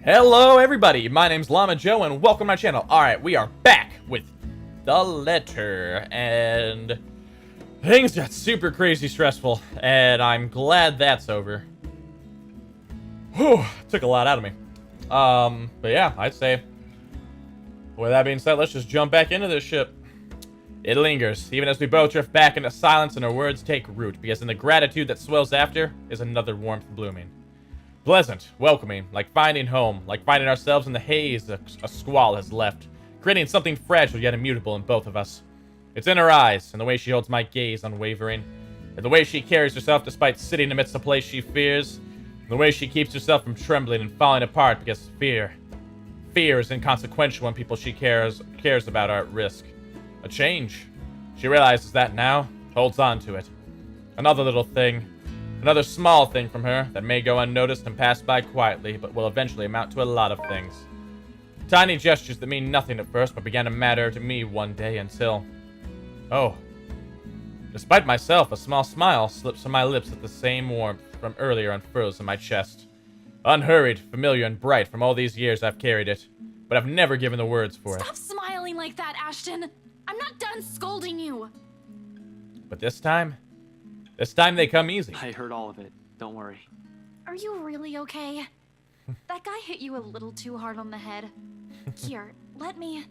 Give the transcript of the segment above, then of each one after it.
Hello everybody, my name's Llama Joe and welcome to my channel. Alright, we are back with the letter, and things got super crazy stressful, and I'm glad that's over. Whew, took a lot out of me. But yeah, I'd say, with that being said, let's just jump back into this ship. It lingers, even as we both drift back into silence and our words take root, because in the gratitude that swells after is another warmth blooming. Pleasant, welcoming, like finding home, like finding ourselves in the haze a squall has left, creating something fragile yet immutable in both of us. It's in her eyes, and the way she holds my gaze unwavering, and the way she carries herself despite sitting amidst a place she fears, and the way she keeps herself from trembling and falling apart because fear is inconsequential when people she cares about are at risk. A change. She realizes that now, holds on to it. Another little thing. Another small thing from her that may go unnoticed and pass by quietly, but will eventually amount to a lot of things. Tiny gestures that mean nothing at first, but began to matter to me one day until... Oh. Despite myself, a small smile slips from my lips at the same warmth from earlier unfurls in my chest. Unhurried, familiar, and bright from all these years I've carried it, but I've never given the words for it. Stop smiling like that, Ashton! I'm not done scolding you! But this time they come easy. I heard all of it. Don't worry. Are you really okay? That guy hit you a little too hard on the head. Here, let me...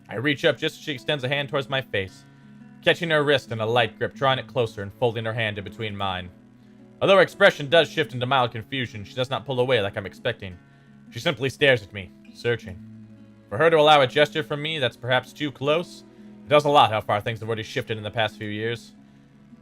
I reach up just as she extends a hand towards my face, catching her wrist in a light grip, drawing it closer and folding her hand in between mine. Although her expression does shift into mild confusion, she does not pull away like I'm expecting. She simply stares at me, searching. For her to allow a gesture from me that's perhaps too close, it does a lot how far things have already shifted in the past few years.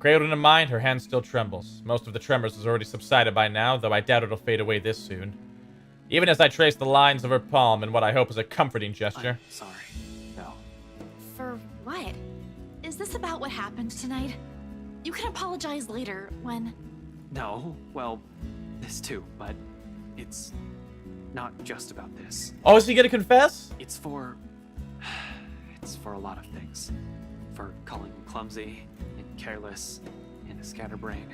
Cradled in mind, her hand still trembles. Most of the tremors has already subsided by now, though I doubt it'll fade away this soon. Even as I trace the lines of her palm in what I hope is a comforting gesture. I'm sorry. No. For what? Is this about what happened tonight? You can apologize later, when... No, well, this too, but it's not just about this. Oh, is he gonna confess? It's for a lot of things. For calling me clumsy and careless and a scatterbrain.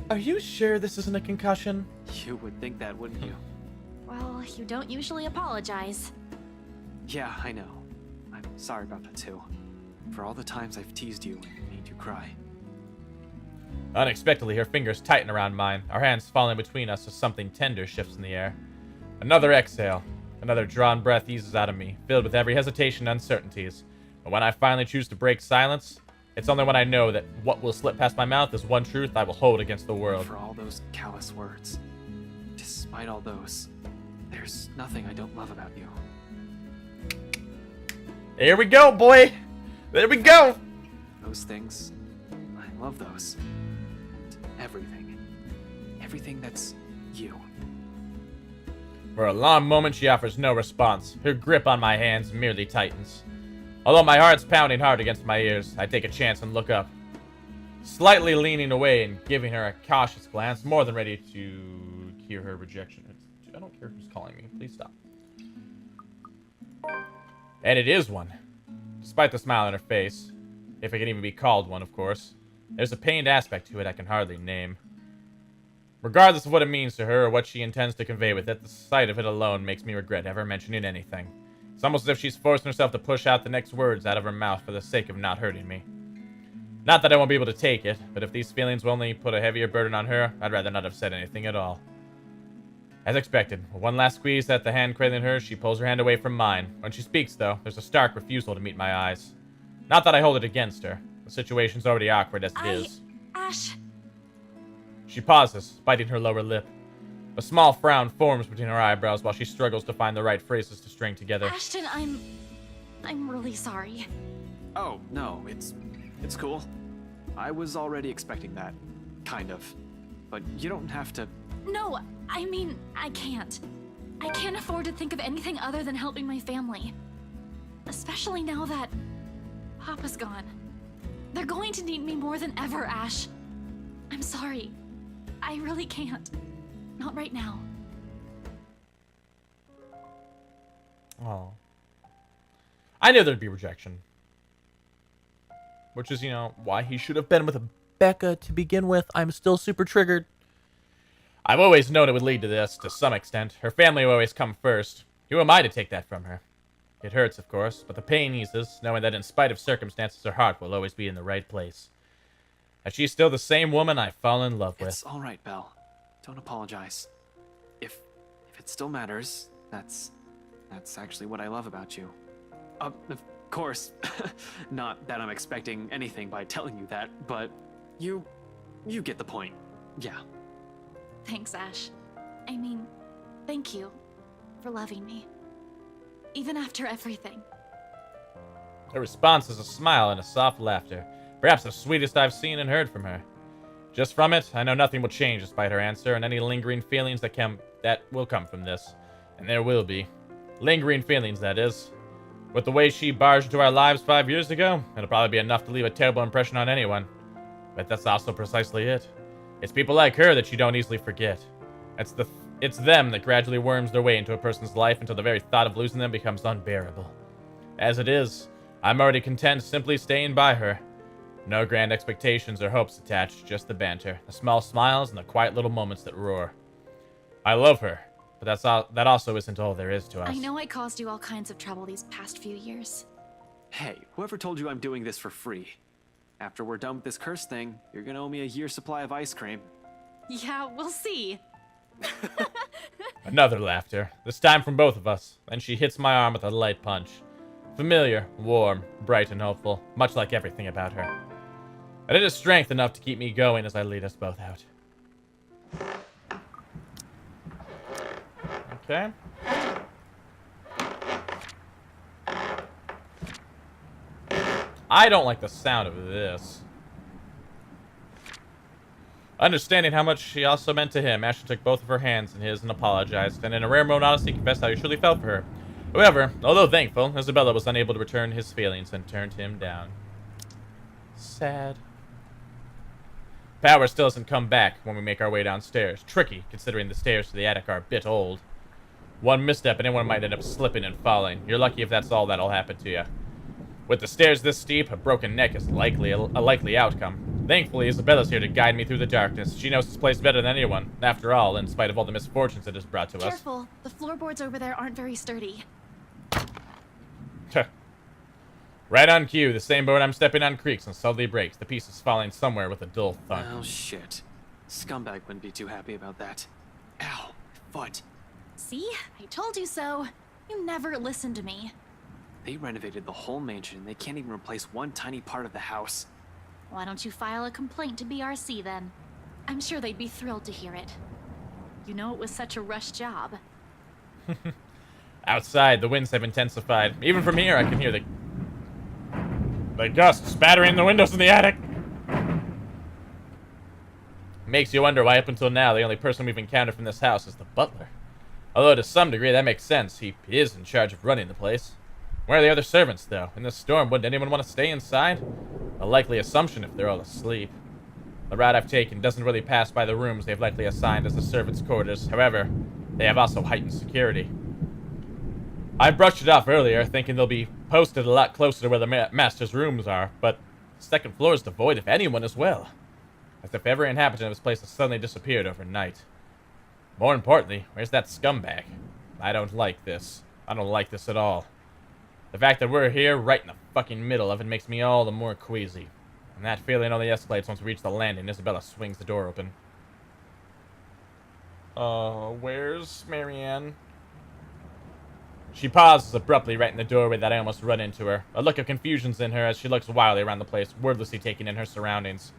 Are you sure this isn't a concussion? You would think that, wouldn't you? Well, you don't usually apologize. Yeah, I know. I'm sorry about that too. For all the times I've teased you and made you cry. Unexpectedly, her fingers tighten around mine, our hands falling between us as something tender shifts in the air. Another exhale. Another drawn breath eases out of me, filled with every hesitation and uncertainties. But when I finally choose to break silence, it's only when I know that what will slip past my mouth is one truth I will hold against the world. For all those callous words, despite all those, there's nothing I don't love about you. Here we go, boy! There we go! Those things, I love those. Everything. Everything that's you. For a long moment, she offers no response. Her grip on my hands merely tightens. Although my heart's pounding hard against my ears, I take a chance and look up. Slightly leaning away and giving her a cautious glance, more than ready to hear her rejection. I don't care who's calling me. Please stop. And it is one. Despite the smile on her face, if it can even be called one, of course, there's a pained aspect to it I can hardly name. Regardless of what it means to her or what she intends to convey with it, the sight of it alone makes me regret ever mentioning anything. It's almost as if she's forcing herself to push out the next words out of her mouth for the sake of not hurting me. Not that I won't be able to take it, but if these feelings will only put a heavier burden on her, I'd rather not have said anything at all. As expected, with one last squeeze at the hand cradling her, she pulls her hand away from mine. When she speaks, though, there's a stark refusal to meet my eyes. Not that I hold it against her. The situation's already awkward as it is. Ash... She pauses, biting her lower lip. A small frown forms between her eyebrows while she struggles to find the right phrases to string together. Ashton, I'm really sorry. Oh, no, it's cool. I was already expecting that. Kind of. But you don't have to... No, I mean, I can't. I can't afford to think of anything other than helping my family. Especially now that Papa's gone. They're going to need me more than ever, Ash. I'm sorry. I really can't. Not right now. Oh. I knew there'd be rejection. Which is, you know, why he should have been with Becca to begin with. I'm still super triggered. I've always known it would lead to this, to some extent. Her family will always come first. Who am I to take that from her? It hurts, of course, but the pain eases, knowing that in spite of circumstances, her heart will always be in the right place. And she's still the same woman I've fallen in love with. It's all right, Belle. Don't apologize. If it still matters, that's actually what I love about you. Of course, not that I'm expecting anything by telling you that, but you get the point. Yeah. Thanks, Ash. I mean, thank you for loving me. Even after everything. Her response is a smile and a soft laughter. Perhaps the sweetest I've seen and heard from her. Just from it, I know nothing will change despite her answer and any lingering feelings that will come from this. And there will be. Lingering feelings, that is. With the way she barged into our lives 5 years ago, it'll probably be enough to leave a terrible impression on anyone. But that's also precisely it. It's people like her that you don't easily forget. It's them that gradually worms their way into a person's life until the very thought of losing them becomes unbearable. As it is, I'm already content simply staying by her. No grand expectations or hopes attached, just the banter, the small smiles, and the quiet little moments that roar. I love her, but that also isn't all there is to us. I know I caused you all kinds of trouble these past few years. Hey, whoever told you I'm doing this for free? After we're done with this curse thing, you're gonna owe me a year's supply of ice cream. Yeah, we'll see. Another laughter, this time from both of us. Then she hits my arm with a light punch. Familiar, warm, bright, and hopeful, much like everything about her. And it is strength enough to keep me going as I lead us both out. Okay. I don't like the sound of this. Understanding how much she also meant to him, Ashley took both of her hands in his and apologized, and in a rare moment honestly confessed how he truly felt for her. However, although thankful, Isabella was unable to return his feelings and turned him down. Sad. Power still hasn't come back when we make our way downstairs. Tricky, considering the stairs to the attic are a bit old. One misstep and anyone might end up slipping and falling. You're lucky if that's all that'll happen to you. With the stairs this steep, a broken neck is likely a likely outcome. Thankfully, Isabella's here to guide me through the darkness. She knows this place better than anyone. After all, in spite of all the misfortunes it has brought to us. Careful, the floorboards over there aren't very sturdy. Right on cue, the same board I'm stepping on creaks and suddenly breaks, the pieces falling somewhere with a dull thud. Oh shit. Scumbag wouldn't be too happy about that. Ow, my foot. See? I told you so. You never listen to me. They renovated the whole mansion. They can't even replace one tiny part of the house. Why don't you file a complaint to BRC then? I'm sure they'd be thrilled to hear it. You know it was such a rushed job. Outside, the winds have intensified. Even from here, I can hear the gusts battering the windows in the attic. Makes you wonder why up until now the only person we've encountered from this house is the butler. Although to some degree that makes sense. He is in charge of running the place. Where are the other servants, though? In this storm, wouldn't anyone want to stay inside? A likely assumption if they're all asleep. The route I've taken doesn't really pass by the rooms they've likely assigned as the servants' quarters. However, they have also heightened security. I brushed it off earlier, thinking they'll be posted a lot closer to where the master's rooms are, but the second floor is devoid of anyone as well. As if every inhabitant of this place has suddenly disappeared overnight. More importantly, where's that scumbag? I don't like this. I don't like this at all. The fact that we're here, right in the fucking middle of it, makes me all the more queasy. And that feeling only escalates once we reach the landing. Isabella swings the door open. Where's Marianne? She pauses abruptly right in the doorway that I almost run into her. A look of confusion's in her as she looks wildly around the place, wordlessly taking in her surroundings.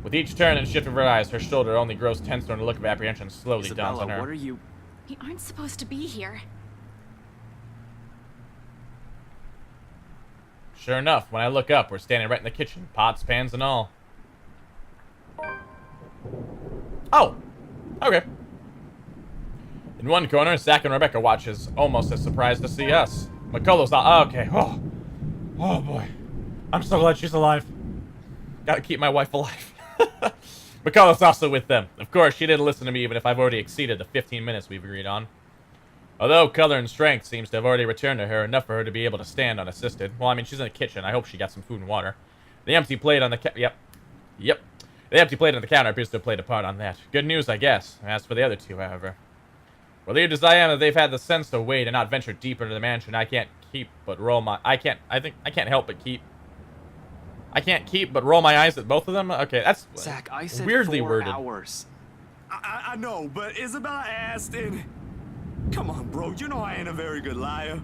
With each turn and shift of her eyes, her shoulder only grows tenser and a look of apprehension slowly dawns on her. What are you... We aren't supposed to be here. Sure enough, when I look up, we're standing right in the kitchen, pots, pans, and all. Oh! Okay. In one corner, Zach and Rebecca watch as almost as surprised to see us. McCullough's not... okay. Oh boy. I'm so glad she's alive. Gotta keep my wife alive. McCullough's also with them. Of course, she didn't listen to me even if I've already exceeded the 15 minutes we've agreed on. Although color and strength seems to have already returned to her, enough for her to be able to stand unassisted. Well, I mean, she's in the kitchen. I hope she got some food and water. The empty plate on the Yep. The empty plate on the counter appears to have played a part on that. Good news, I guess. As for the other two, however. Relieved as I am that they've had the sense to wait and not venture deeper into the mansion, I can't keep but roll my... I can't help but keep... I can't keep but roll my eyes at both of them? Okay, that's Zach, I said weirdly 4 worded. hours. I know, but Isabella asked and... Come on, bro, you know I ain't a very good liar.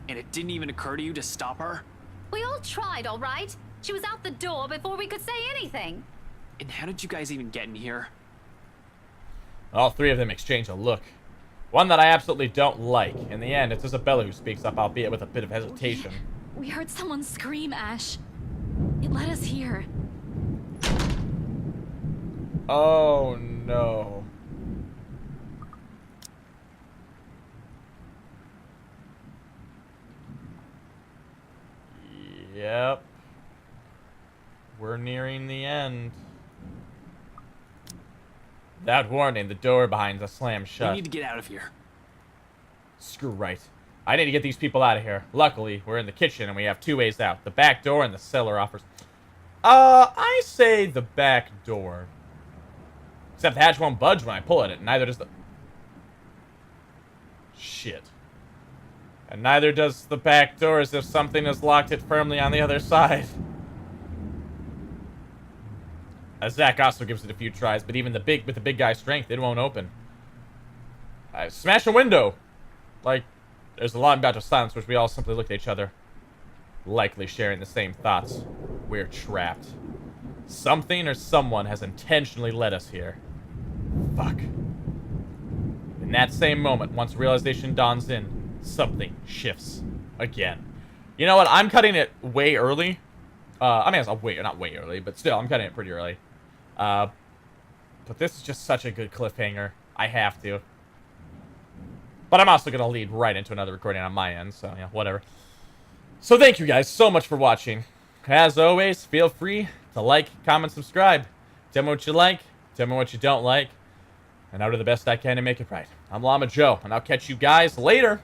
And it didn't even occur to you to stop her? We all tried, all right? She was out the door before we could say anything. And how did you guys even get in here? All three of them exchange a look. One that I absolutely don't like. In the end, it's Isabella who speaks up, albeit with a bit of hesitation. We heard someone scream, Ash. It led us here. Oh, no. Yep. We're nearing the end. Without warning, the door behind us slams shut. We need to get out of here. Screw right. I need to get these people out of here. Luckily, we're in the kitchen and we have 2 ways out. The back door and the cellar offers... I say the back door. Except the hatch won't budge when I pull at it, and neither does the... Shit. And neither does the back door, as if something has locked it firmly on the other side. Zach also gives it a few tries, but even with the big guy's strength, it won't open. I smash a window! Like, there's a long bout of silence which we all simply look at each other. Likely sharing the same thoughts. We're trapped. Something or someone has intentionally led us here. Fuck. In that same moment, once realization dawns in, something shifts. Again. You know what? I'm cutting it way early. I mean, not way early, but still, I'm cutting it pretty early. But this is just such a good cliffhanger. I have to. But I'm also going to lead right into another recording on my end, so, yeah, whatever. So thank you guys so much for watching. As always, feel free to like, comment, subscribe. Tell me what you like, tell me what you don't like, and I'll do the best I can to make it right. I'm Llama Joe, and I'll catch you guys later.